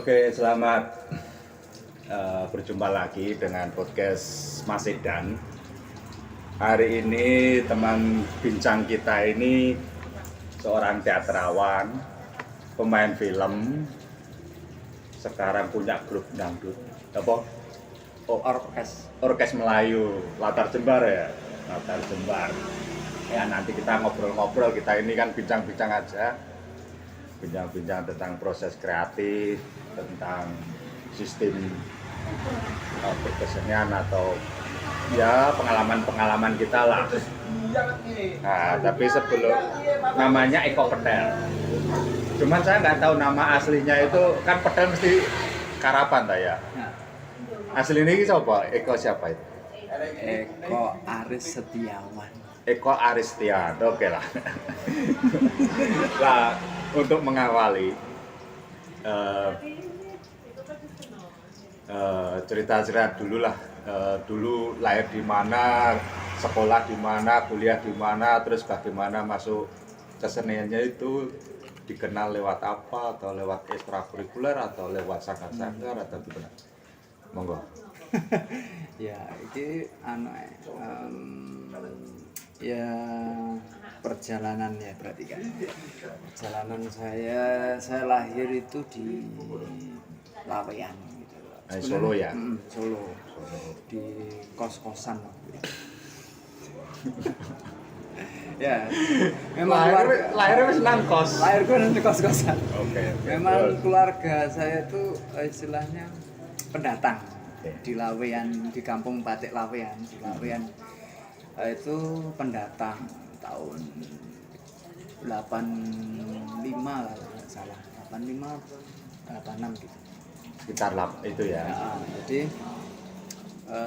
Oke, selamat berjumpa lagi dengan podcast Mas Edan. Hari ini teman bincang kita ini seorang teatrawan, pemain film, sekarang punya grup dangdut. Apa? Oh, orkes Melayu, Latar Jembar ya, Latar Jembar. Ya nanti kita ngobrol-ngobrol, kita ini kan bincang-bincang aja. Bincang-bincang tentang proses kreatif, tentang sistem berkesenian atau ya pengalaman-pengalaman kita lah. Nah, tapi sebelum namanya Eko Petel. Cuman saya nggak tahu nama aslinya itu, kan Petel mesti Karapan tak ya? Asli ini siapa? Eko siapa itu? Eko Aris Setiawan. Eko Aris Setiawan, oke lah. Lah, untuk mengawali cerita-cerita dulu lah. Dulu lahir di mana, sekolah di mana, kuliah di mana, terus bagaimana masuk keseniannya itu dikenal lewat apa, atau lewat ekstrakurikuler, atau lewat sanggar-sanggar, atau gimana? Monggo. Ya, ini ya perjalanan ya berarti kan. Perjalanan saya lahir itu di Laweyan gitu. Solo ya? Solo. Di kos-kosan waktu itu. Ya, memang lahirnya wis nang kos. Lahirku di kos-kosan. Oke. Memang keluarga saya itu istilahnya pendatang di Laweyan, di kampung Batik Laweyan, di Laweyan. Itu pendatang tahun 85 lah kalau nggak salah, 85 86 gitu. Sekitar itu ya. Nah, jadi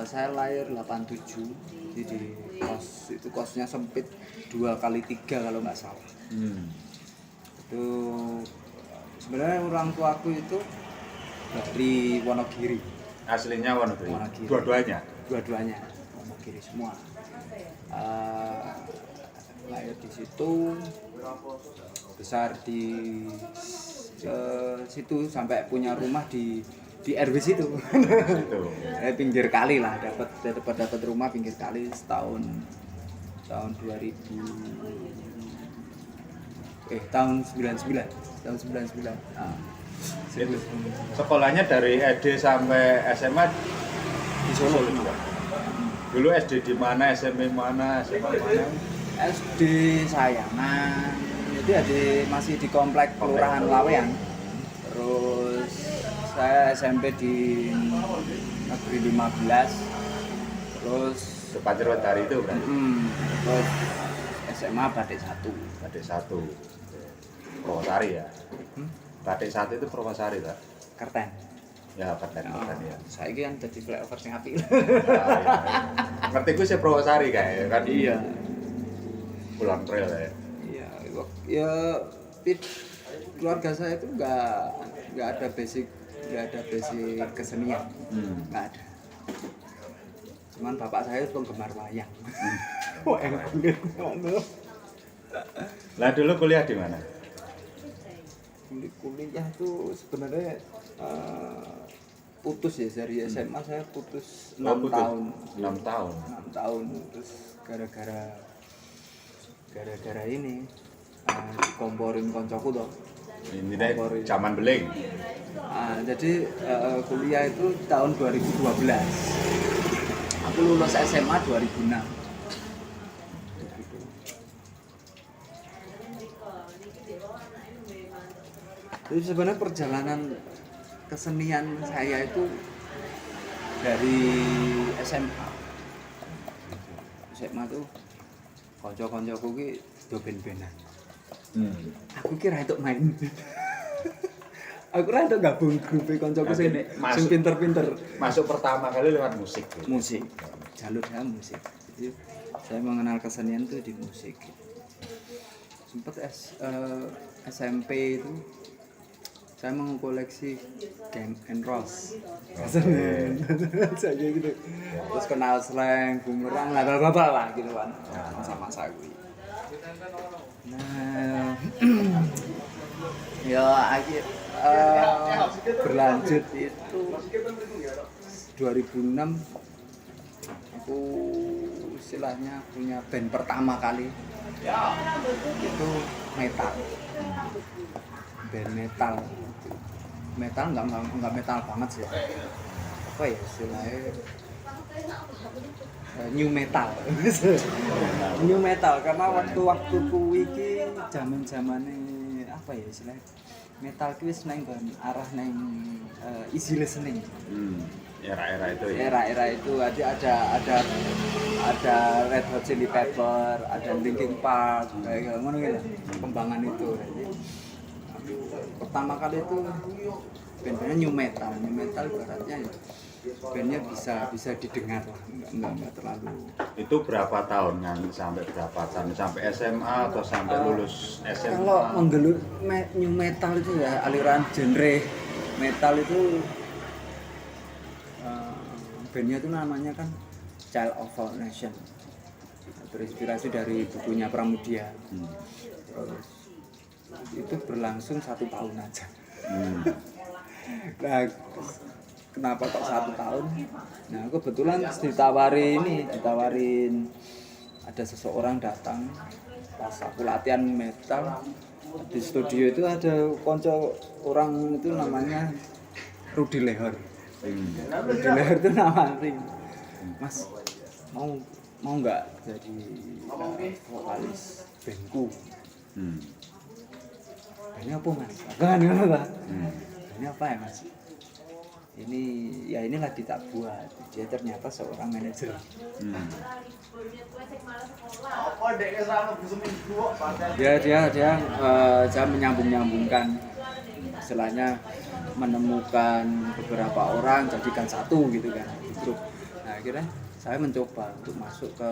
saya lahir 87, jadi di kos itu kosnya sempit 2x3 kalau nggak salah. Itu sebenarnya orang tuaku itu dari Wonogiri. Aslinya Wonogiri. Dua-duanya Wonogiri semua. Lahir di situ, besar di situ sampai punya rumah di RW situ. Pinggir kali lah, dapat rumah pinggir kali tahun 2000 tahun 99. Itu. Sekolahnya dari SD sampai SMA Di Solo juga. Dulu SD di mana, SMP mana, SMA mana? SD Sayangan. Jadi masih di komplek Kelurahan Laweyan. Terus saya SMP di Negeri 15. Terus Depan Cerwedari itu berarti. Terus SMA Batik 1. Batik 1. Purwosari ya. Batik 1 itu Purwosari tak? Kerten. Ya, Kerten ya. Saya kan jadi flyover sing apik. Ngerti gue sih Purwosari kayak kan. Iya. Pulang trail ya. Iya, ya keluarga saya itu nggak ada basic kesenian, nggak ada. Cuman bapak saya itu penggemar wayang. Wah, Lah dulu kuliah di mana? Kuliah tuh sebenarnya putus ya, dari SMA saya putus 6 tahun. 6 tahun. 6 tahun terus gara-gara ini komporin koncoku toh. Ini deh zaman beling. Jadi kuliah itu tahun 2012. Aku lulus SMA 2006. Jadi sebenarnya perjalanan kesenian saya itu dari SMA. SMA tuh konco-koncoku ki do ben-benan. Aku kira itu main. Aku rada gabung grup koncoku sing pinter-pinter. Masuk pertama kali lewat musik. Musik. Jalurnya musik. Jadi saya mengenal kesenian tuh di musik. Sempat SMP itu saya mengkoleksi Gang and Rose. Saya gitu. Terus kenal slang, bumerang, rata-rata lah gitu kan. Masa-masa gue. Nah, ya berlanjut itu 2006 aku istilahnya punya band pertama kali itu metal, band metal nggak metal banget sih, apa ya istilahnya, new metal. New metal karena waktu kuwi zaman-zamane apa ya istilahnya, metal kuwi neng arah neng easy listening. Era-era itu ya. Era-era itu ada Red Hot Chili Pepper, ada Linkin Park, kayak ngono gitu. Perkembangan itu. Jadi, pertama kali itu bandnya new metal ibaratnya ya. Bandnya bisa didengar lah, enggak terlalu. Itu berapa tahun kan sampai berapa tahun? Sampai SMA atau sampai lulus SMA? Kalau menggelut new metal itu ya aliran genre metal itu bandnya itu namanya kan Child of All Nation, terinspirasi dari bukunya Pramudia. Terus itu berlangsung 1 tahun aja. Nah, kenapa kok 1 tahun? Nah, kebetulan ditawarin ada seseorang datang pas aku latihan metal di studio itu, ada konco orang itu namanya Rudy Lehor. Rudy Lehor itu nama asing. Mas, mau nggak jadi vokalis bandku? Ini apa mas? Kan ini apa ya mas? Ini lagi tak buat. Dia ternyata seorang manajer. Dia menyambungkan, istilahnya menemukan beberapa orang jadikan satu gitu kan, grup. Nah akhirnya saya mencoba untuk masuk ke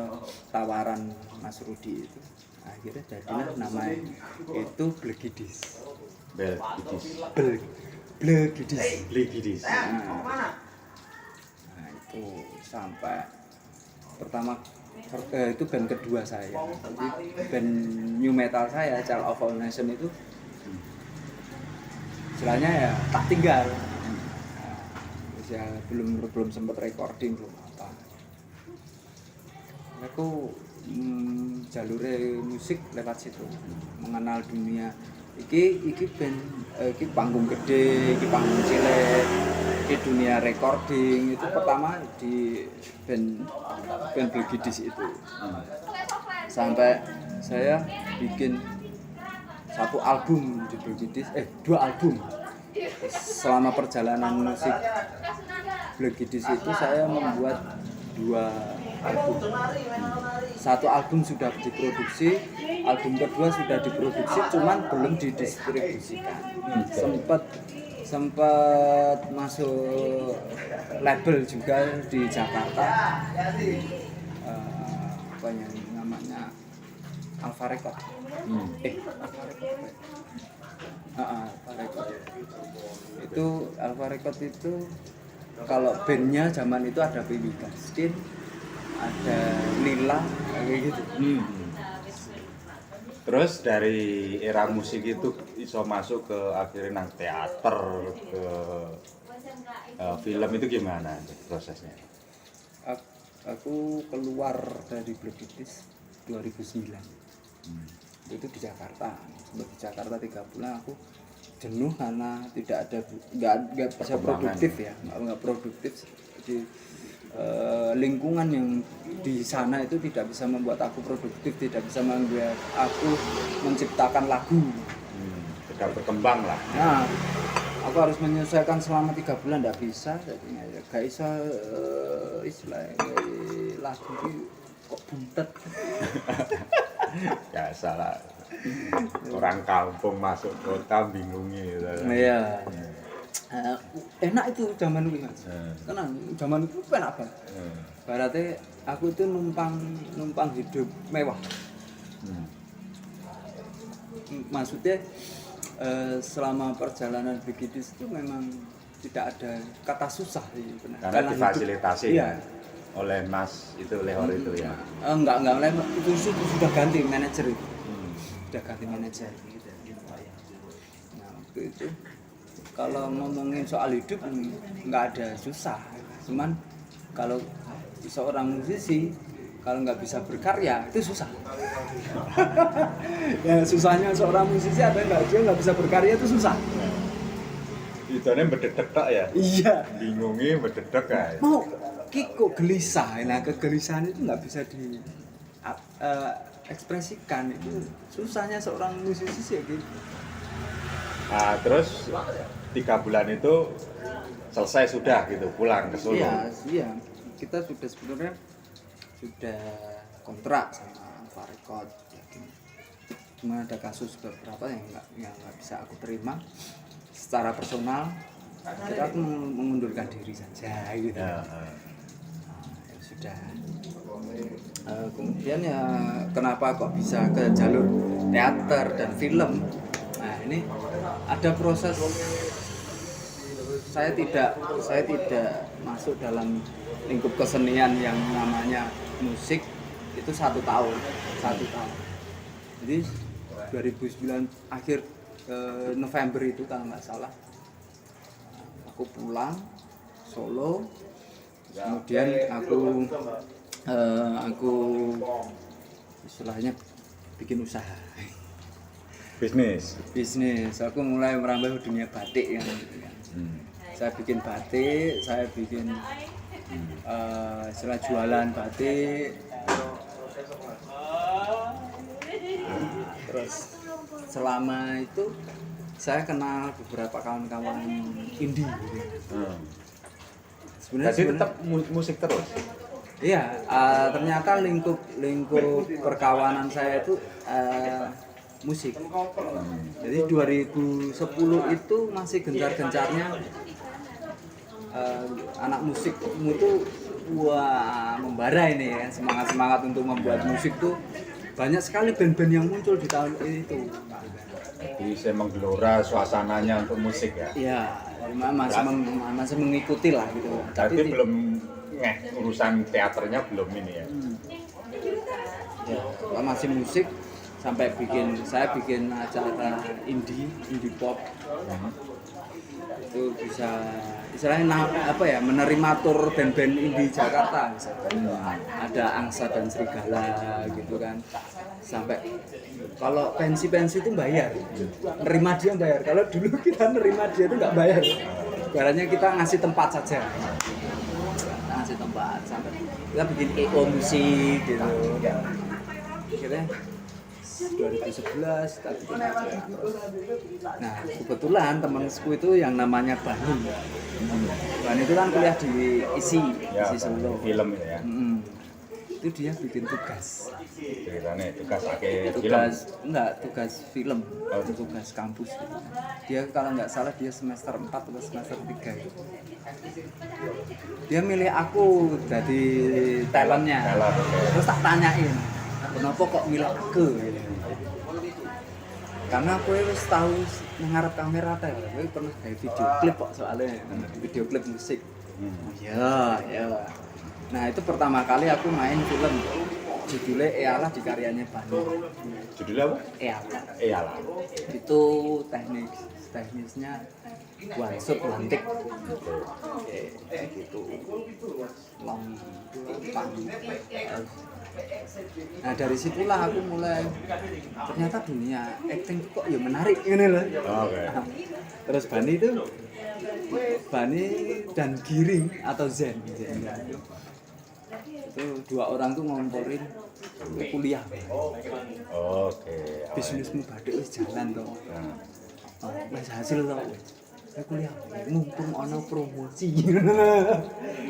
tawaran Mas Rudi itu. Akhirnya jadilah namanya itu Blegidis. Blegidis. Nah itu sampai pertama itu band kedua saya. Jadi band new metal saya Child of All Nation itu istilahnya ya tak tinggal. Terus ya belum sempat recording, belum apa. Aku jalure musik lewat situ, mengenal dunia. Iki band, iki panggung gede, iki panggung cilik, iki dunia recording itu pertama di band Blegidis itu. Sampai saya bikin 1 album di Blegidis, 2 album. Selama perjalanan musik Blegidis itu saya membuat 2 album. 1 album sudah diproduksi, album kedua sudah diproduksi, cuman belum didistribusikan. Sempat masuk label juga di Jakarta, apa yang namanya Alpha Record. Itu Alpha Record itu kalau bandnya zaman itu ada Baby Gaskin, ada Lila kayak gitu. Terus dari era musik itu iso masuk ke akhirnya nang teater, ke film itu gimana prosesnya? Aku keluar dari Blegidis 2009. Itu di Jakarta. Sampai di Jakarta 3 bulan aku jenuh karena nggak bisa produktif ya, nggak produktif. Jadi lingkungan yang di sana itu tidak bisa membuat aku produktif, tidak bisa membuat aku menciptakan lagu. Tidak berkembang lah. Nah, aku harus menyesuaikan selama 3 bulan, tidak bisa. Jadinya ya gak bisa istilahnya lagu ini kok buntet. Gak salah. Orang kampung masuk kota bingungi gitu. Iya. Enak itu zaman dulu mas. Tenang, zaman itu enak banget. Berarti aku itu numpang hidup mewah. Maksudnya selama perjalanan Blegidis itu memang tidak ada kata susah sih benar. Karena difasilitasi ya oleh Mas itu Lehor itu ya. Enggak itu sudah ganti manajer itu. Sudah ganti manajer gitu. Nah waktu itu kalau ngomongin soal hidup nggak ada susah, cuman kalau seorang musisi kalau nggak bisa berkarya itu susah. Ya susahnya seorang musisi ada dia nggak bisa berkarya itu susah. Itu berdedek tak ya? Iya. Bingungi berdedek ya. Mau kok gelisah, nah kegelisahan itu nggak bisa di ekspresikan, itu susahnya seorang musisi sih gitu. Nah, terus 3 bulan itu selesai sudah gitu, pulang ke Solo. Iya, kita sudah sebenarnya sudah kontrak sama Farekod. Cuma ada kasus beberapa yang nggak bisa aku terima secara personal. Kita aku mengundurkan diri saja gitu. Ya. Ya sudah. Kemudian ya kenapa kok bisa ke jalur teater dan film? Nah ini ada proses. Saya tidak masuk dalam lingkup kesenian yang namanya musik itu 1 tahun. Jadi 2009 akhir November itu kalau nggak salah aku pulang Solo, kemudian aku istilahnya bikin usaha Bisnis. aku mulai merambah dunia batik kan. Saya bikin batik, saya bikin istilah jualan batik. Terus selama itu saya kenal beberapa kawan-kawan indie gitu. Jadi tetap musik terus. Iya, ternyata lingkup perkawanan saya itu musik. Jadi 2010 itu masih gencar-gencarnya anak musikmu itu membara ini ya, semangat untuk membuat musik tuh banyak sekali band-band yang muncul di tahun itu. Jadi saya menggelora suasananya untuk musik ya. Iya, masih mengikuti lah gitu. Tapi belum urusan teaternya belum ini ya. Ya, masih musik sampai saya bikin acara indie pop. Itu bisa istilahnya menerima tur band-band indie Jakarta misalkan. Ada Angsa dan Serigala gitu kan. Sampai kalau pensi itu bayar. Nerima dia bayar. Kalau dulu kita nerima dia itu nggak bayar. Ibaratnya kita ngasih tempat saja. Ngasih tempat sampai kita bikin EO musik gitu. Akhirnya 2011 tadi. Nah kebetulan temanku itu yang namanya Bani itu kan kuliah di ISI Solo film itu ya. Itu dia bikin tugas tugas film tugas kampus gitu. Dia kalau nggak salah dia semester 4 atau semester 3 gitu. Dia milih aku jadi talentnya. Terus tak tanyain kenapa kok milih aku gitu. Karena aku wis tahu ngarep kamera ta, aku pernah gawe video klip kok soalnya video klip musik. Ya. Nah, itu pertama kali aku main film judulnya Eyalah di karyanya Bani. Judulnya apa? Eyalah. Itu teknisnya one shot lantik. Kayak gitu. Long Nah dari situlah aku mulai ternyata dunia acting kok ya menarik ini loh. Terus Bani dan Giring atau Zen itu 2 orang tuh ngomporin kuliah. Bisnismu badik wis jalan toh. Wis hasil toh. Kuliah mumpung ono promosi.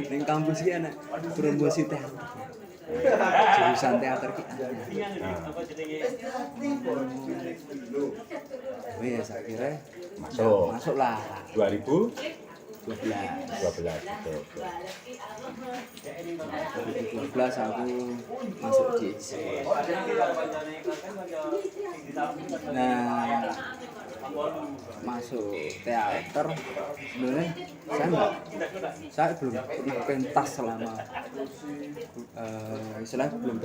Ning kampus iki ana promosi teater. Jurusan teater ki. Wes akhirnya masuklah 2012 gitu. 2012 aku masuk di ISI. Nah masuk teater sebenarnya saya belum pernah pentas selama istilahnya belum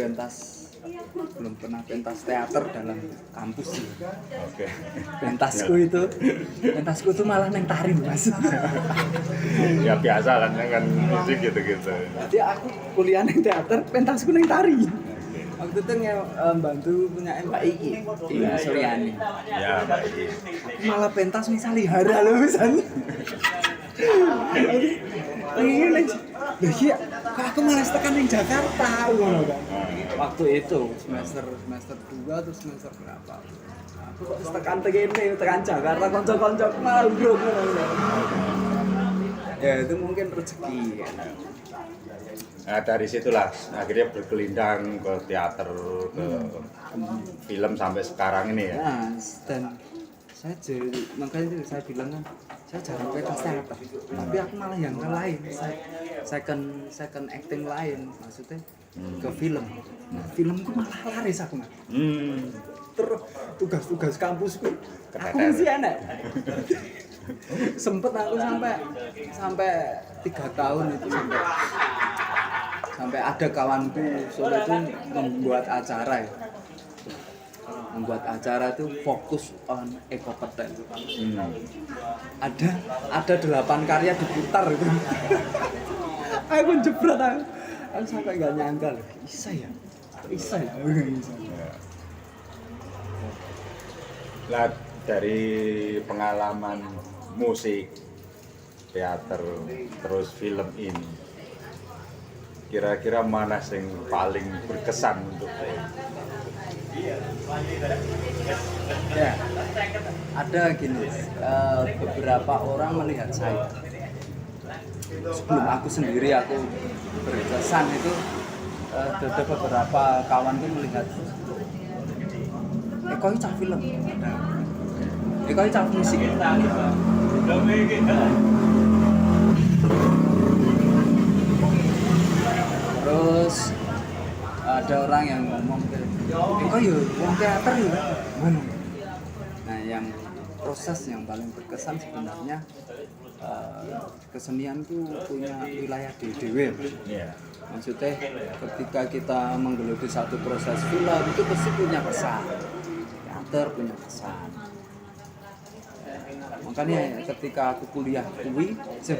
pernah pentas teater dalam kampus sih. Oke. Pentasku itu malah neng tari mas. Ya biasa kan musik gitu-gitu. Jadi aku kuliah neng teater, pentasku neng tari. Waktu itu bantu punya Mbak Iki di Suryani. Ya baik. Aku malah pentas nih Salihara loh misalnya. Ini iya, kok aku malah tekan yang Jakarta ngono kan. Waktu itu semester 2 atau semester berapa? Aku kok tekan Jakarta kanca-kanca malah bro. Ya itu mungkin rezeki ya. Nah dari situlah akhirnya berkelindang ke teater, ke film sampai sekarang ini ya. Nah, dan saya jadi makanya itu saya bilang kan saya jarang pentas teater, tapi aku malah yang lain, second acting lain, maksudnya ke film. Nah, filmku malah laris aku mas. Terus tugas-tugas kampusku aku masih enak. Sempet aku sampai 3 tahun itu sampai ada kawanku sore itu membuat acara itu fokus on ekopetel. Ada 8 karya diputar itu. Aku jebret aku sampai nggak nyangka loh. Bisa ya. Lah dari pengalaman musik, teater, terus film ini, kira-kira mana yang paling berkesan untuk saya? Ya, ada gini, beberapa orang melihat saya. Sebelum aku sendiri aku berkesan itu, ada beberapa kawanku melihat, kok cah film, kok cah musik. Terus ada orang yang ngomong kok ya wong teater ya mana. Nah yang proses yang paling berkesan sebenarnya kesenian itu punya wilayah dewe. Maksudnya ketika kita menggeluti satu proses film itu pasti punya kesan, teater punya kesan. Makanya ketika aku kuliah yang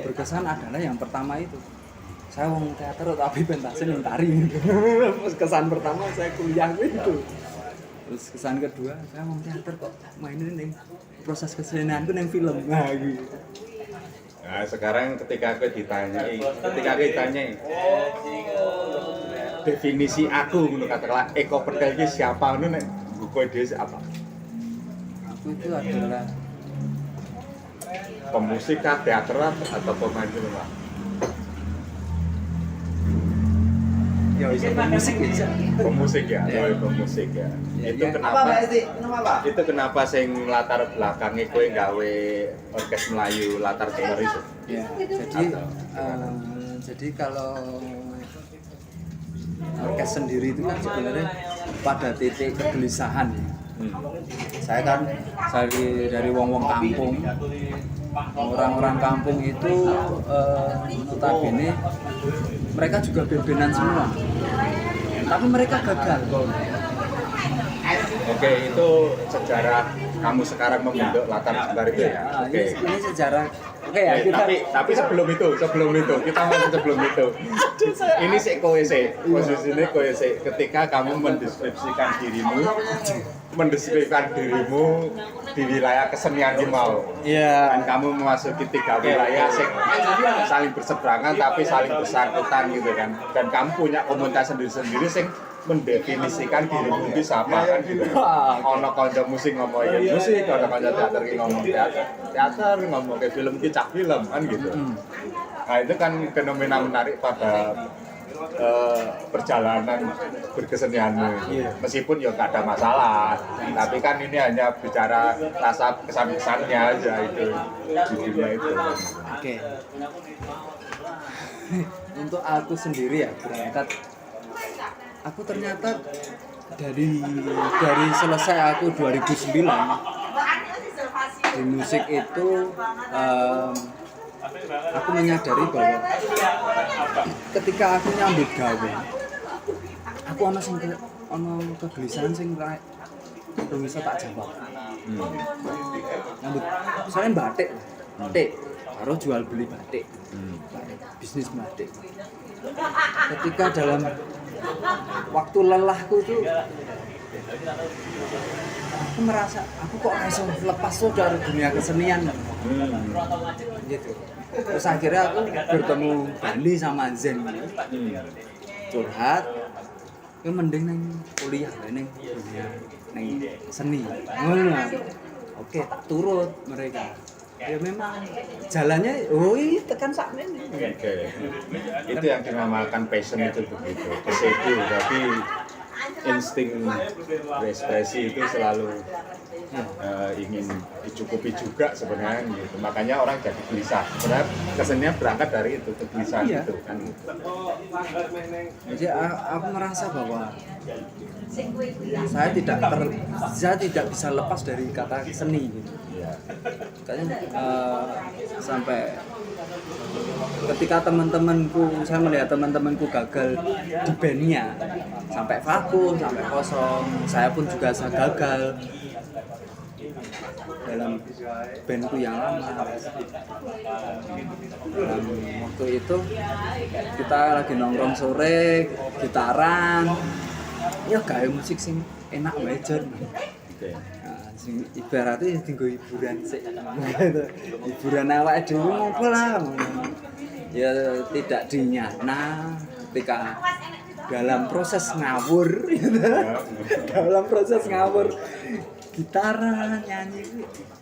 berkesan adalah yang pertama itu saya wong teater tapi pentasnya yang tari. Kesan pertama saya kuliah itu. Terus kesan kedua saya wong teater kok mainin ning proses kesenianku ning film. Nah gitu. Nah sekarang ketika aku ditanyai definisi aku menurut katakanlah Eko Petel itu siapa itu nek gue dia siapa? Aku itu adalah pemusik kah, teater atau pemain film? Ya bisa pemusik ya. Pemusik ya. Itu kenapa? Itu kenapa sing latar belakangnya kowe gawe orkes Melayu latar timur itu? Ya, jadi kalau orkes sendiri itu kan sebenarnya pada titik kegelisahan ya. Saya kan dari wong-wong kampung. Orang-orang kampung itu notabene mereka juga bebenan semua, tapi mereka gagal. Oke, itu sejarah kamu sekarang membentuk latar jembar itu ya. Oke. Ini sejarah. Oke ya. Tapi sebelum itu kita masuk sebelum itu. Ini sih kowe sih, posisinya kowe sih ketika kamu mendeskripsikan dirimu di wilayah kesenian di mau. Iya. Dan kamu memasuki 3 wilayah saling berseberangan tapi saling bersangkutan gitu kan. Dan kamu punya komunitas sendiri-sendiri sing mendefinisikan dirimu itu siapa kan gitu. Ono kanca musik ngomongin musik, ono kanca teater ngomong teater, ngomong ke film ki cak film kan gitu. Nah itu kan fenomena menarik pada perjalanan berkesenianmu. Meskipun ya gak ada masalah, tapi kan ini hanya bicara rasa kesan-kesannya aja itu di dunia itu. Oke. Untuk aku sendiri ya berangkat. Aku ternyata dari selesai aku 2009 di musik itu aku menyadari bahwa ketika aku nyambut gawe, aku ono kegelisahan sing belum bisa tak jawab. Nyambut, misalnya batik, baru jual beli batik, bisnis batik. Ketika dalam waktu lelahku itu, aku merasa aku kok bisa lepas tuh dari dunia kesenian, gitu. Terus akhirnya aku bertemu Bandi sama Zen, curhat. Ya mending neng kuliah neng dunia neng seni. Oke, tak turut mereka. Ya memang jalannya tekan sakmen. Oke. Itu yang dinamakan passion itu begitu. Ke situ tapi insting berekspresi itu selalu ingin dicukupi juga sebenarnya gitu. Makanya orang jadi gelisah. Sebenarnya kesenian berangkat dari itu, kegelisahan itu kan. Jadi aku merasa bahwa saya tidak bisa lepas dari kata seni gitu. Iya. Kayaknya sampai ketika saya melihat teman-temanku gagal di bandnya, sampai vakum, sampai kosong, saya pun juga gagal dalam bandku yang lama. Dalam waktu itu kita lagi nongkrong sore, gitaran, ya gawe musik sing enak wae jon. Oke. Sing ibaratnya tinggal hiburan sih, hiburan awake dhewe ngopo lah. Ya tidak dinyana ketika dalam proses ngawur, dalam proses ngawur gitaran nyanyi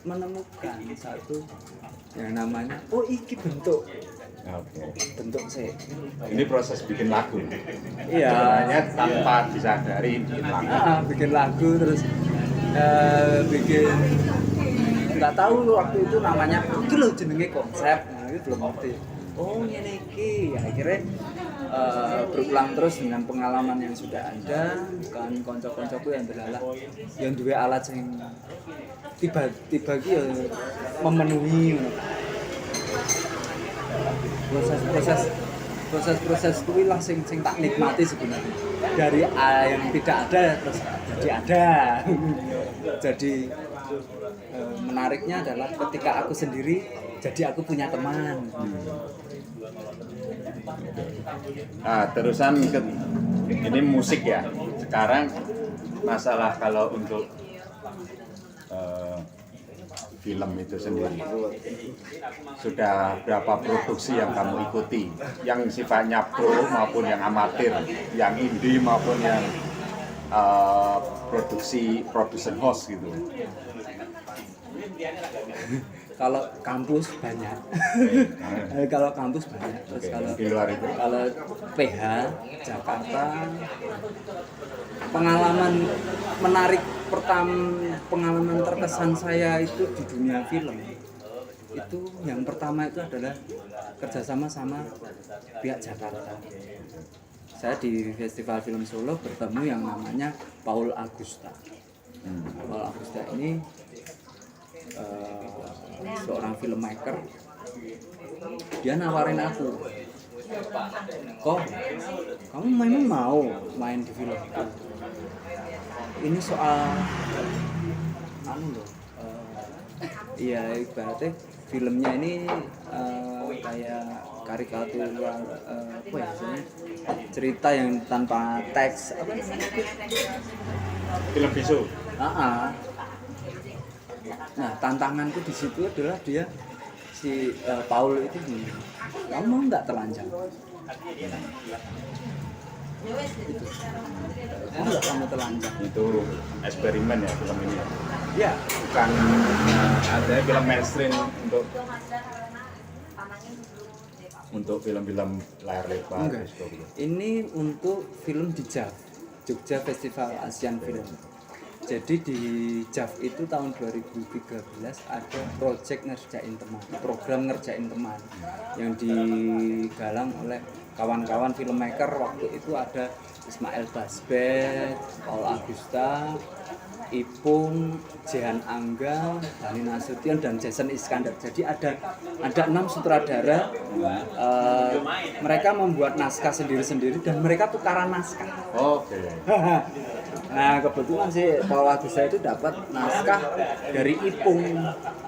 menemukan satu yang namanya iki bentuk sih. Ini proses bikin lagu. Iya. Sebenarnya tanpa disadari bikin lagu. Bikin lagu terus bikin nggak tahu waktu itu namanya itu loh jenenge konsep, itu belum ngerti. Ngene iki akhirnya berulang terus dengan pengalaman yang sudah ada, kan konco-koncoku yang delalah yang duwe alat yang tiba-tiba ki ya memenuhi proses kuwi lah sing tak nikmati sebenarnya. Dari yang tidak ada terus jadi ada. Jadi menariknya adalah ketika aku sendiri jadi aku punya teman. Nah, terusan ini musik ya. Sekarang masalah kalau untuk film itu sendiri, sudah berapa produksi yang kamu ikuti? Yang sifatnya pro maupun yang amatir, yang indie maupun yang production house gitu. Kalau kampus banyak, kalau kampus banyak. Terus kalau di luar itu? Kalau PH Jakarta, pengalaman menarik pengalaman terkesan saya itu di dunia film itu yang pertama itu adalah kerjasama sama pihak Jakarta. Saya di Festival Film Solo bertemu yang namanya Paul Agusta. Paul Agusta ini seorang filmmaker. Dia nawarin aku, kok kamu memang mau main di film itu? Ini soal iya ibaratnya filmnya ini kayak karikatur apa ya sebenarnya, cerita yang tanpa teks, apa namanya, Film bisu. Nah tantanganku di situ adalah si Paul itu gini, kamu mau nggak telanjang? Kamu telanjang? Itu eksperimen ya film ini. Ya. Bukan ada film mainstream untuk film-film layar lebar. Ini untuk film di JAF, Jogja Festival Asian Film. Jadi di JAF itu tahun 2013 ada program ngerjain teman yang digalang oleh kawan-kawan filmmaker. Waktu itu ada Ismail Basbet, Paul Agusta, Ipung, Jehan Angga, Dhani Nasution dan Jason Iskandar. Jadi ada 6 sutradara. Mereka membuat naskah sendiri-sendiri dan mereka tukaran naskah. Oke. Nah kebetulan sih Paul Agus saya itu dapat naskah dari Ipung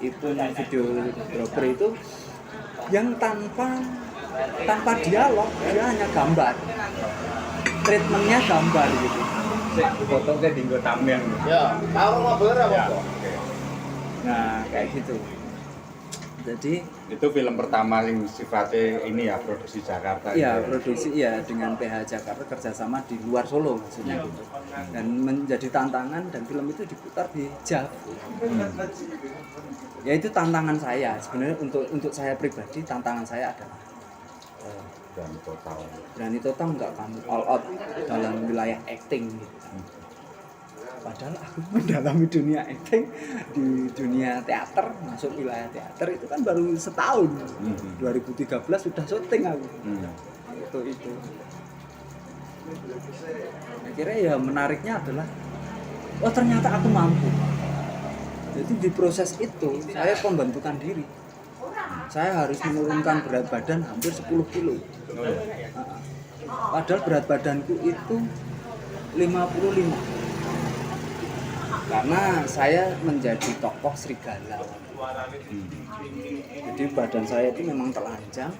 videographer itu yang tanpa dialog, dia hanya gambar, treatmentnya gambar gitu. Fotonya di tameng. Ya, tahu ngobrol apa Ya, kok? oke. Nah kayak gitu. Jadi Itu film pertama yang sifatnya ini ya, produksi Jakarta. ya gitu. produksi ya dengan PH Jakarta kerjasama di luar Solo maksudnya gitu. Dan menjadi tantangan dan film itu diputar di Jav. Ya itu tantangan saya sebenarnya untuk saya pribadi, tantangan saya adalah Dan total. berani total nggak kamu all out dalam wilayah acting gitu. Padahal aku mendalami dunia acting di dunia teater, masuk wilayah teater itu kan baru setahun. 2013 sudah syuting aku. Itu. Akhirnya ya menariknya adalah oh ternyata aku mampu. Jadi di proses itu saya pembentukan diri. Saya harus menurunkan berat badan hampir 10 kilo. Padahal berat badanku itu 55. Karena saya menjadi tokoh serigala. Jadi badan saya itu memang telanjang,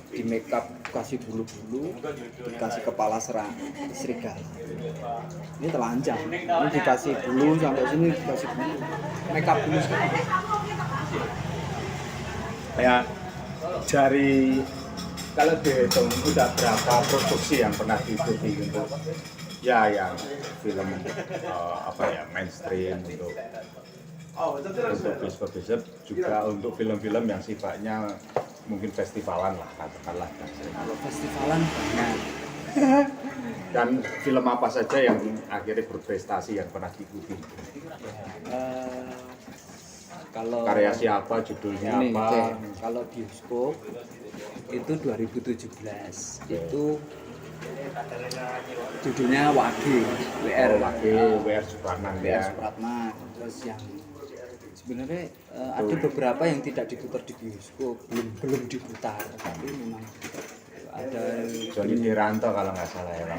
di make up kasih bulu-bulu, dikasih kepala serigala. Ini telanjang, ini dikasih bulu sampai sini dikasih bulu, make up bulu semua. Ya, dari kalau dihitung udah berapa produksi yang pernah diikuti untuk ya yang film mainstream untuk bioskop juga untuk film-film yang sifatnya mungkin festivalan lah katakanlah. Kalau festivalan banyak. Dan film apa saja yang akhirnya berprestasi yang pernah diikuti? Kalau Karya siapa, judulnya ini, apa? kalau bioskop itu 2017 itu judulnya Wage WR WR Supratman ya. Supratman. Terus yang sebenarnya ada beberapa yang tidak diputar di bioskop, belum diputar, tapi memang ada Johnny Deranto kalau nggak salah ya.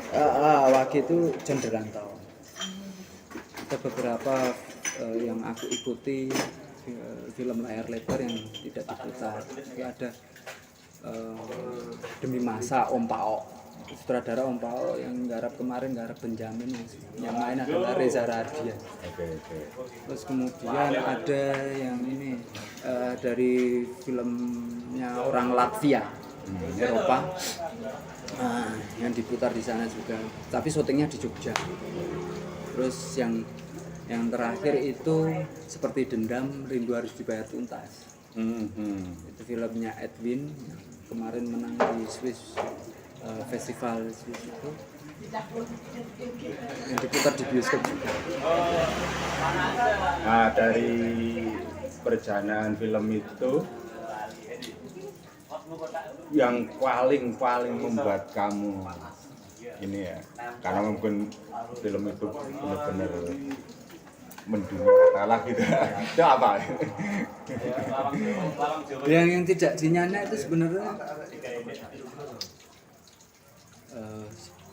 Wage itu John Deranto. Ada beberapa yang aku ikuti film layar lebar yang tidak diputar. Ada Demi Masa Om Pao, sutradara Om Pao yang garap kemarin, garap Benjamin, yang main adalah Reza Radian. Oke. Terus kemudian ada yang ini dari filmnya orang Latvia, Eropa, yang diputar di sana juga, tapi syutingnya di Jogja. Terus yang terakhir itu Seperti Dendam, Rindu Harus Dibayar Tuntas. Itu filmnya Edwin yang kemarin menang di Swiss festival Swiss itu, yang diputar di bioskop juga. Nah, dari perjalanan film itu yang paling membuat kamu ini ya, karena mungkin film itu benar-benar mendunia kalah gitu. Itu apa? Yang tidak dinyana itu sebenarnya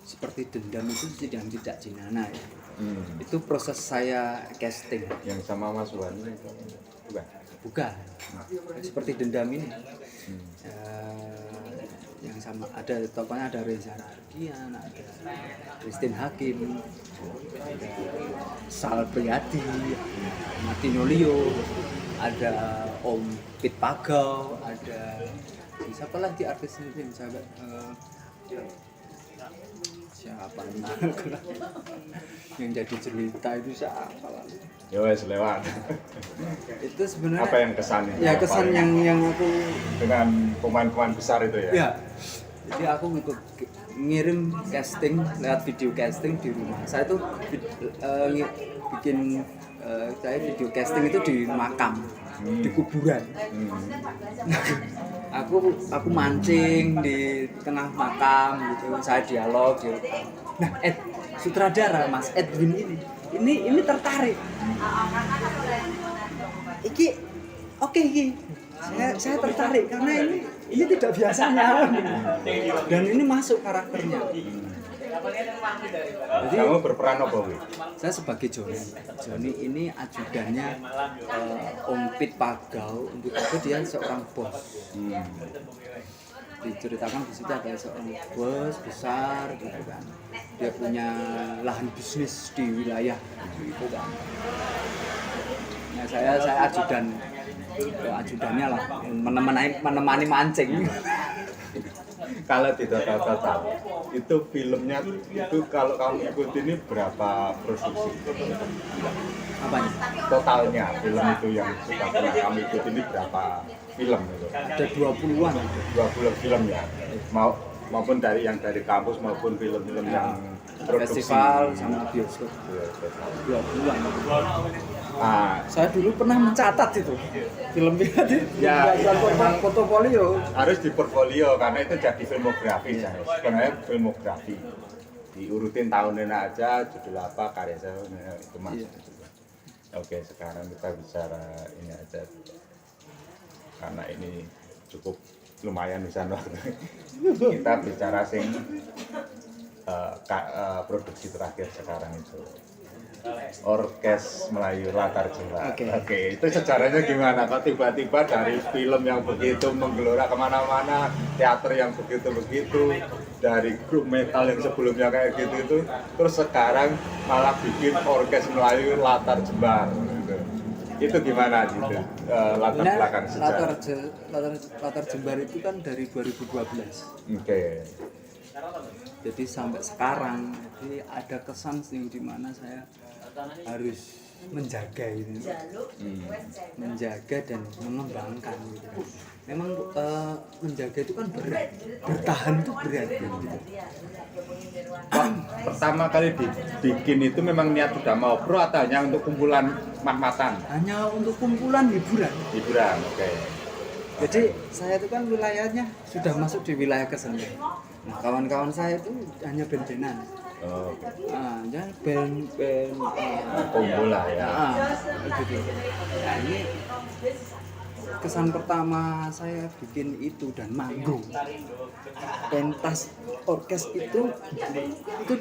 Seperti Dendam itu yang tidak dinyana ya. Itu proses saya casting. Yang sama Mas Wan Bukan. Seperti Dendam ini. Yang sama ada tokohnya, ada Reza Radian, ada Christine Hakim, ada Sal Priadi, Martino Leo, ada Om Pit Pagau, ada siapa lagi artisnya yang sahabat siapa yang jadi cerita itu siapa lagi? Ya wes lewat. Itu sebenarnya Apa yang kesan? Ya kesan yang aku dengan pemain-pemain besar itu ya. Ya. Jadi aku ngirim casting lewat video casting di rumah. Saya tuh bikin saya video casting itu di makam, di kuburan. Aku mancing di tengah makam gitu, saya dialog gitu. Nah, sutradara Mas Edwin ini ini tertarik. Iki oke iki. Saya tertarik karena ini tidak biasanya. Dan ini masuk karakternya. Jadi, kamu berperan apa, Wi? saya sebagai Joni. Joni ini ajudannya Om Pit Pagau. Untuk itu dia seorang bos. Diceritakan di situ ada seorang bos besar gitu kan. Dia punya lahan bisnis di wilayah itu kan. Nah, saya ajudannya lah, menemani mancing. Kalau di total itu filmnya itu kalau kamu ikuti ini berapa produksi? Apanya? Totalnya film itu yang sudah pernah kamu ikuti ini berapa film itu? Ada 20-an. 20 film ya. Maupun yang dari kampus maupun film-film yang produksi Festival sama bioskop. 20-an. Ah, Saya dulu pernah mencatat itu filmnya di Ya, memang portofolio. harus di portfolio karena itu jadi filmografi saya. Sebenarnya filmografi diurutin tahunnya aja, judul apa, karya saya itu masuk. Iya. Oke, sekarang kita bicara ini aja karena ini cukup lumayan di sana. Kita bicara produksi terakhir sekarang itu Orkes Melayu Latar Jembar. Oke, itu sejarahnya gimana? Kok tiba-tiba dari film yang begitu menggelora kemana-mana, teater yang begitu-begitu, dari grup metal yang sebelumnya kayak gitu terus sekarang malah bikin Orkes Melayu Latar Jembar. Gitu. Itu gimana gitu? Latar belakang sejarah. Latar Jembar itu kan dari 2012. Oke. Jadi sampai sekarang, jadi ada kesan sih di mana saya harus menjaga itu, menjaga dan mengembangkan gitu. Memang menjaga itu kan berat, bertahan itu berat gitu. Wah, pertama kali dibikin itu memang niat udah mau pro atau hanya untuk kumpulan mat-matan? Hanya untuk kumpulan hiburan. Hiburan, oke. Jadi saya itu kan wilayahnya sudah masuk di wilayah kesenian. Nah, kawan-kawan saya itu hanya band-bandan. Oh, oke. Ya band Kumpulan ya. gitu. Nah, ini kesan pertama saya bikin itu dan manggung. Pentas orkes itu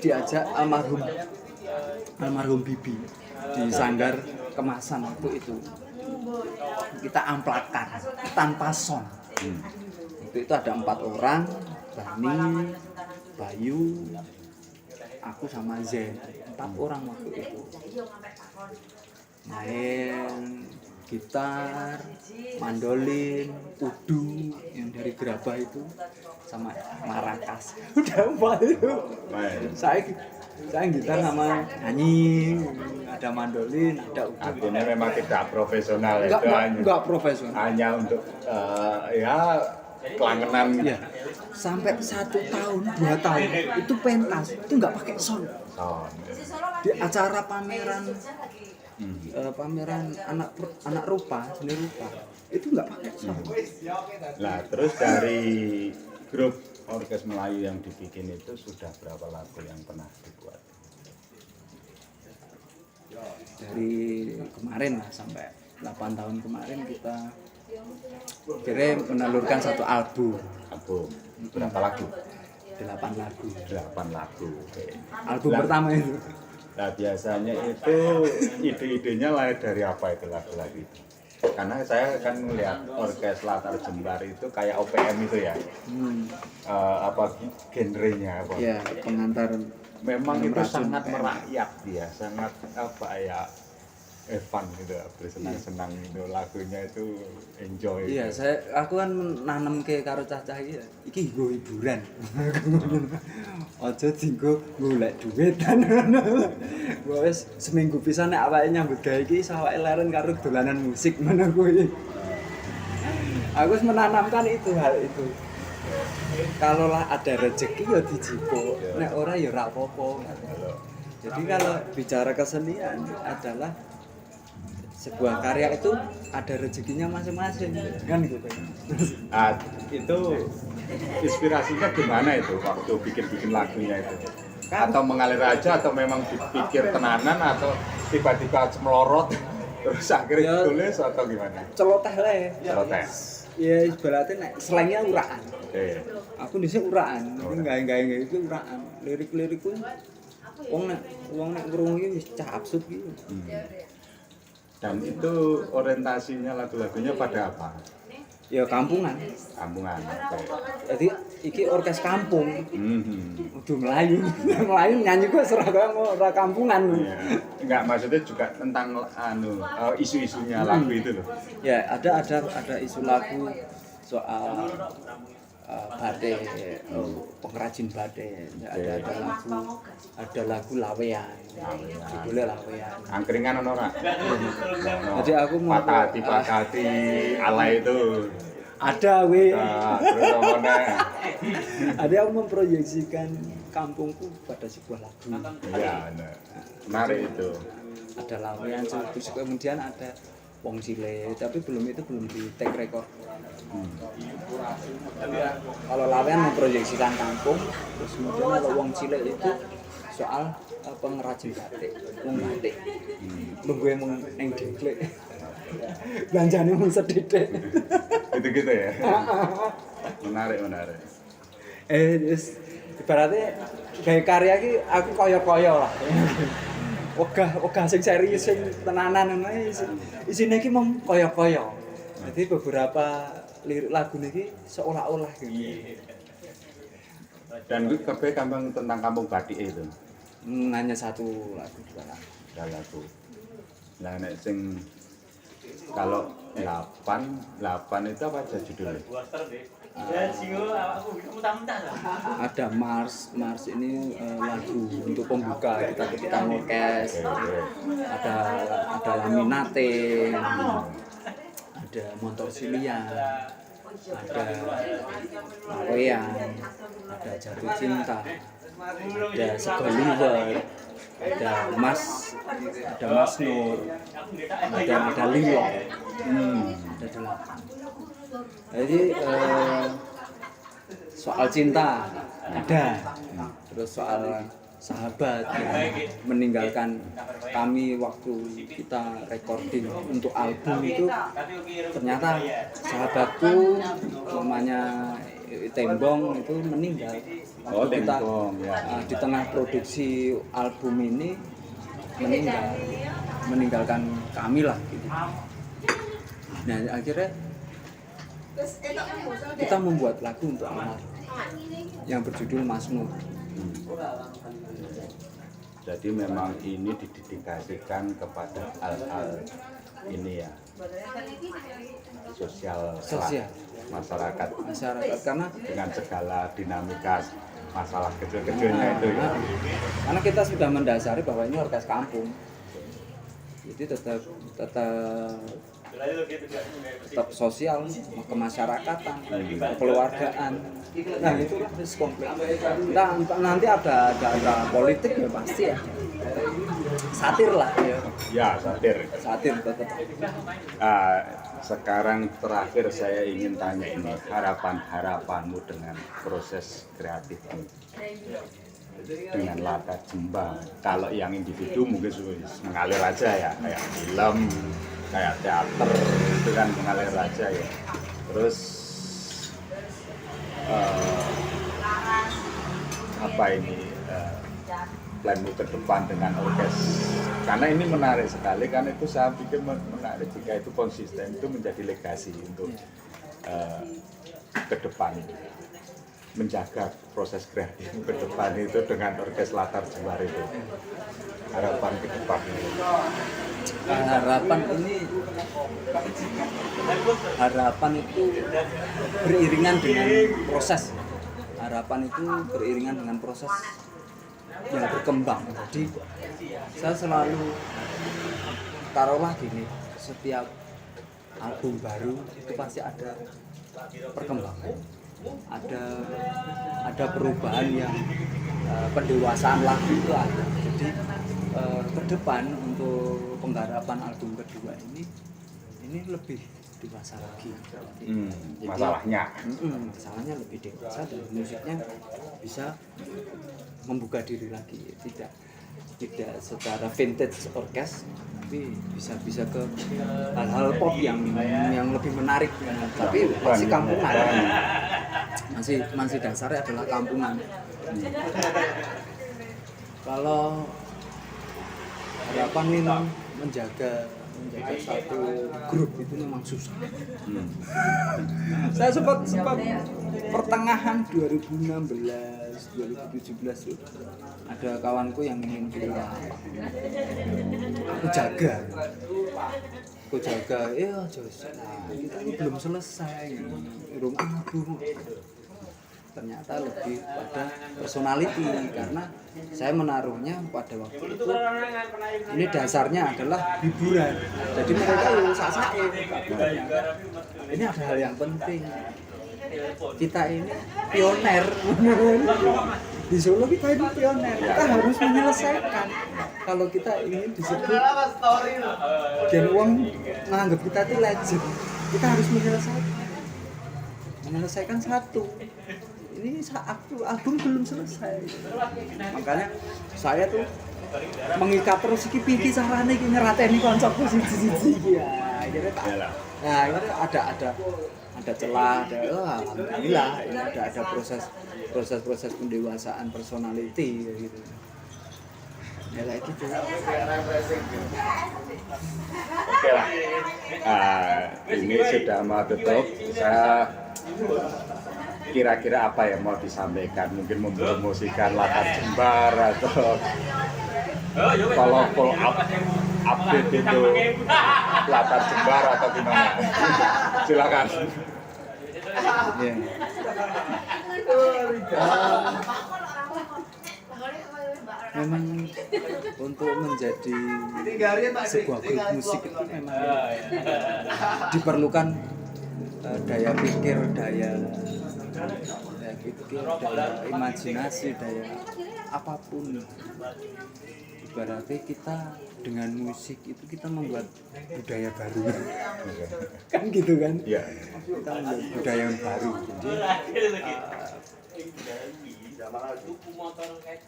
diajak almarhum Bibi di Sanggar Kemasan waktu itu. Kita amplakan tanpa sound. Itu ada 4 orang, Bani, Bayu, aku sama Zen, 4 orang waktu itu. Main gitar, mandolin, udu yang dari gerabah itu, sama marakas. Udah 4 itu. Saya gitar sama nyanyi, ada mandolin, ada udu. Artinya memang tidak profesional ya, Enggak profesional. hanya untuk ya kelangenan. Ya, sampai 1 tahun, 2 tahun itu pentas itu nggak pakai sound. Di acara pameran anak rupa, seni rupa itu nggak pakai sound. Nah, terus dari grup Orkes Melayu yang dibikin itu sudah berapa lagu yang pernah dibuat? Dari kemarin lah sampai 8 tahun kemarin kita kira menelurkan 1 album. Berapa lagu? 8 lagu. 8 lagu. Oke. Album pertama itu. Nah, biasanya itu ide-idenya lahir dari apa itu lagu-lagu itu? Karena saya kan melihat Orkes Latar Jembar itu kayak OPM itu ya. Apa genrenya apa? Ya, pengantar. Memang itu Racun sangat PM. merakyat dia, sangat apa ya? Fun gitu, bersenang-senang gitu, lagunya itu enjoy. Iya, gitu. aku kan nanam ke karo cah-cah iki nggo hiburan. Aja dinggo golek duit kan. Wes seminggu pisan nek awake nyambut gawe iki sawake leren karo dolanan musik ngono kuwi. Aku wis menanamkan hal itu. Kalau lah ada rezeki ya dijipo, nek ora ya ora apa-apa. Jadi kalau bicara kesenian adalah sebuah karya itu ada rezekinya masing-masing kan gitu. Nah, itu inspirasinya gimana itu waktu bikin lagunya itu? Atau mengalir aja atau memang dipikir tenanan atau tiba-tiba melorot terus akhirnya Ya. ditulis atau gimana? Celoteh lah. Celoteh. Ya ibaratnya nek slangnya uraan. Oke. Aku dhisik uraan. Oh, Enggak itu uraan. Lirik-lirik ku wong nek ngrungu iki wis cah absurd gitu. Dan itu orientasinya lagu-lagunya pada apa? Ya kampungan. Kampungan. Oke. Jadi iki orkes kampung. Mhm. Udah Melayu. Melayu nyanyi kok seragam ora kampungan. Iya. Enggak, maksudnya juga tentang isu-isunya lagu itu loh. Ya ada isu lagu soal batik, pengrajin batik. Ya, ada lagu lawean. Judulnya lawean. Angkringan ono ora? Jadi aku mau patah hati ala itu. ada we. Nah, terus apa nih? Ada yang memproyeksikan kampungku pada sebuah lagu. Iya, benar. Menarik itu. Ada lawean terus kemudian ada Wong Cile, tapi belum di take record. Kalau lawean memproyeksikan kampung, terus kemudian kalau Wong Cile itu soal pengrajin batik, wong batik. Lungguhe mung ning deklek. Belanjane mung sedidik. Gitu-gitu ya. Menarik. Terus ibaratnya gawe karya iki aku kaya-kaya lah. Wegah sing serius sing tenanan ngono isine iki mung kaya-kaya. Jadi beberapa lirik lagu niki seolah-olah gitu. Dan itu kabeh kampung tentang kampung batik itu. Hanya satu lagu dua lagu. Ada lagu. Nah, nek sing kalau 8 itu apa aja judulnya? Ada Mars ini lagu untuk pembuka kita ketika ngorkes. Ada Laminate, ada Motor Silian, ada Lawean, ada Jatuh Cinta, ada Segoliwer, ada Mas Nur, ada Lilo, ada 8. Jadi soal cinta ada, terus soal sahabat yang meninggalkan kami waktu kita recording untuk album itu, ternyata sahabatku namanya Tembong itu meninggal. Oh, Waktu kita Tembong, ya. di tengah produksi album ini meninggalkan kami lah gitu. Nah akhirnya kita membuat lagu untuk almarhum yang berjudul Mas Nur. Jadi memang ini didedikasikan kepada hal-hal ini ya, sosial masyarakat Karena dengan segala dinamika masalah kecil-kecilnya itu ya. Karena kita sudah mendasari bahwa ini orkes kampung, jadi tetap sosial, kemasyarakatan, kekeluargaan. Nah itulah komplit. Nah, nanti ada politik ya pasti ya. Satir lah ya. Ya, satir. Tetap. Sekarang terakhir saya ingin tanya ini, harapanmu dengan proses kreatif ini, dengan latar Jembang. Kalau yang individu mungkin mengalir aja ya, kayak film, kayak teater itu kan mengalir aja ya. Terus apa ini planmu ke depan dengan orkes? Karena ini menarik sekali, karena itu saya pikir menarik jika itu konsisten, itu menjadi legasi untuk ke depan, menjaga proses kreatif ke depan itu dengan orkes latar Jembar itu. Harapan ke depan ini. Harapan itu beriringan dengan proses. Harapan itu beriringan dengan proses yang berkembang. Jadi saya selalu taruhlah gini, setiap album baru itu pasti ada perkembangan, ada perubahan yang pendewasaan lagu itu ada. Jadi ke depan untuk penggarapan album kedua ini lebih dewasa lagi. Jadi, Masalahnya masalahnya lebih dewasa dan musiknya bisa membuka diri lagi, tidak secara vintage orkes, tapi bisa ke hal-hal pop yang lebih menarik, tapi masih kampungan, masih dasarnya adalah kampungan. Kalau harapan memang menjaga satu grup itu memang susah. Saya sempat pertengahan 2016 2017 itu ada kawanku yang ingin keluar. Aku jaga, Jos, kita ini belum selesai, belum album. Ternyata lebih pada personality, karena saya menaruhnya pada waktu itu ini dasarnya adalah hiburan, jadi mereka sasain. Ini ada hal yang penting, kita ini pioner di Solo, kita ini pioner, kita harus menyelesaikan. Kalau kita ingin disebut Gen Wong menganggap kita itu legend, kita harus menyelesaikan satu. Ini album belum selesai, makanya saya tuh mengikat terus iki carane iki ngerateni koncoku siji-siji ya. Nah, ini ada celah, alhamdulillah ini ada proses pendewasaan personality gitu. Ya kayak gitu. oke lah. Ini sudah mau tutup. Saya kira-kira apa yang mau disampaikan, mungkin mempromosikan Latar Jembar atau kalau full update itu Latar Jembar atau gimana? Silakan. Yeah. Memang untuk menjadi sebuah grup musik itu memang diperlukan daya pikir, daya imajinasi, daya apapun. Ibaratnya kita dengan musik itu kita membuat budaya baru, kan gitu kan? Ya. Kita membuat budaya yang baru. Jadi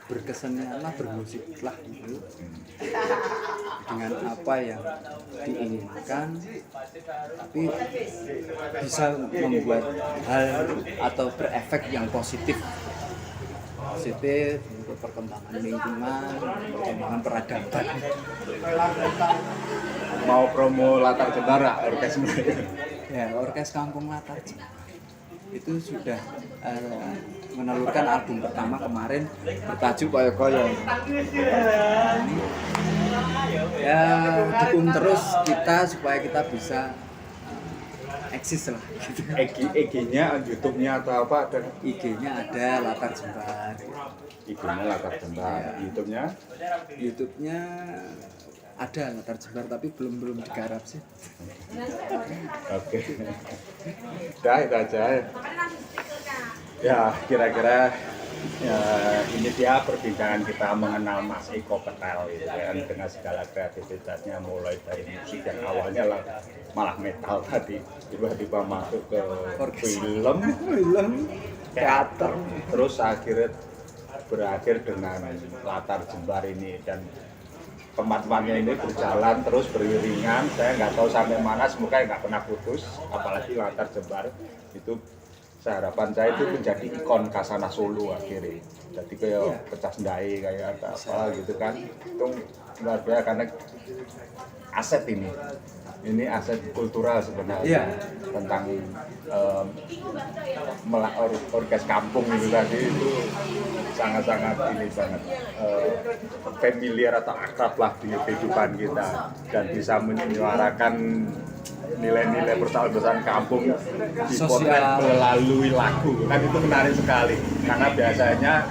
berkesannya bermusiklah itu dengan apa yang diinginkan, tapi bisa membuat hal atau berefek yang positif untuk perkembangan lingkungan, perkembangan peradaban. Mau promo Latar Jembar orkes Ya, orkes Kampung Latar Jembar itu sudah menelurkan album pertama kemarin bertajuk Koyo-koyo. Ya, dukung terus kita supaya kita bisa eksis lah. IG-nya, YouTube-nya atau apa ada? IG-nya ada Latar Jembar. IG-nya Latar Jembar. YouTube-nya? YouTube-nya ada Latar Jembar tapi belum digarap sih. Oke. Udah itu aja. Ya kira-kira ya, ini dia perbincangan kita mengenal Mas Eko Petel gitu kan, dengan segala kreativitasnya, mulai dari musik yang awalnya lah malah metal tadi tiba-tiba masuk ke film, teater, terus akhirnya berakhir dengan Latar Jembar ini, dan teman-temannya ini berjalan terus beriringan. Saya nggak tahu sampai mana, semoga nggak pernah putus, apalagi Latar Jembar itu harapan saya itu menjadi ikon Kasana Solo akhirnya. Jadi kayak pecah sendai kayak apa gitu kan, itu luar biasa karena aset ini aset kultural sebenarnya. Tentang orkes kampung itu tadi itu sangat-sangat ini banget familiar atau akrab lah di kehidupan kita, dan bisa menyuarakan nilai-nilai persahabatan kampung dipotret melalui lagu kan, itu menarik sekali karena biasanya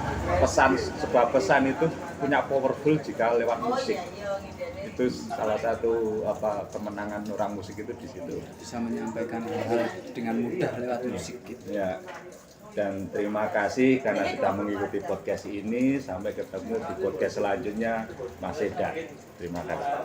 sebuah pesan itu punya powerful jika lewat musik. Itu salah satu kemenangan orang musik itu di situ, bisa menyampaikan hal dengan mudah lewat musik gitu. Ya. Dan terima kasih karena sudah mengikuti podcast ini. Sampai ketemu di podcast selanjutnya, Mas Eda. Terima kasih.